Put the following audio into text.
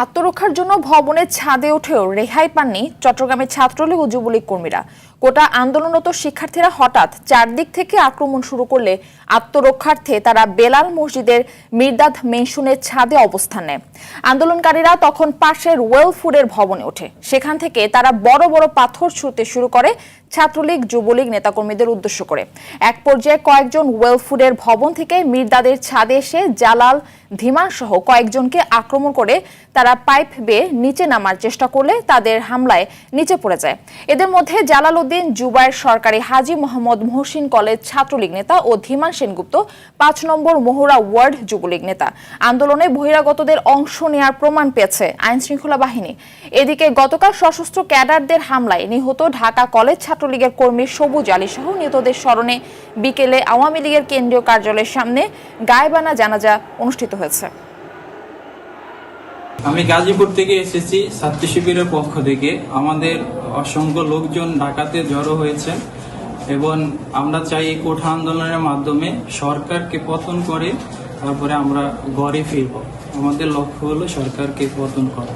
আত্মরক্ষার জন্য ভবনের ছাদে উঠেও রেহাই পাননি চট্টগ্রামের ছাত্রলীগ ও যুবলীগ কর্মীরা। কোটা আন্দোলনরত শিক্ষার্থীরা হঠাৎ চারদিক থেকে আক্রমণ শুরু করলে আত্মরক্ষার্থে তারা বেলাল মসজিদের মির্দাদ মেনশনের ছাদে অবস্থান নেয়। আন্দোলনকারীরা তখন পাশের ওয়েলফুডের ভবনে ওঠে। সেখান থেকে তারা বড় বড় পাথর ছুঁড়তে শুরু করে ছাত্রলীগ যুবলীগ নেতাকর্মীদের উদ্দেশ্য করে। এক পর্যায়ে কয়েকজন ওয়েলফুডের ভবন থেকে মির্দাদের ছাদে এসে জালাল, ধীমান সহ কয়েকজনকে আক্রমণ করে তারা পাইপ বেয়ে নিচে নামার চেষ্টা করলে তাদের হামলায় নিচে পড়ে যায়। এদের মধ্যে জালাল উদ্দিন জুবায়ের সরকারি হাজী মোহাম্মদ মহসিন কলেজ ছাত্রলীগ নেতা ও ধীমান সেনগুপ্ত ৫ নম্বর মোহরা ওয়ার্ড যুবলীগ নেতা। আন্দোলনে বহিরাগতদের অংশ নেওয়ার প্রমাণ পেয়েছে আইন শৃঙ্খলা বাহিনী। এদিকে গতকাল সশস্ত্র ক্যাডারদের হামলায় নিহত ঢাকা কলেজ ছাত্রলীগের কর্মী সবুজ আলী সহ নিহতদের স্মরণে বিকেলে আওয়ামী লীগের কেন্দ্রীয় কার্যালয়ের সামনে গায়েবানা জানাজা অনুষ্ঠিত হয়েছে। আমি গাজীপুর থেকে এসেছি ছাত্র শিবিরের পক্ষ থেকে। আমাদের অসংখ্য লোকজন ঢাকাতে জড়ো হয়েছে এবং আমরা চাই এই কোঠা আন্দোলনের মাধ্যমে সরকারকে পতন করে তারপরে আমরা ঘরে ফিরব। আমাদের লক্ষ্য হলো সরকারকে পতন করা।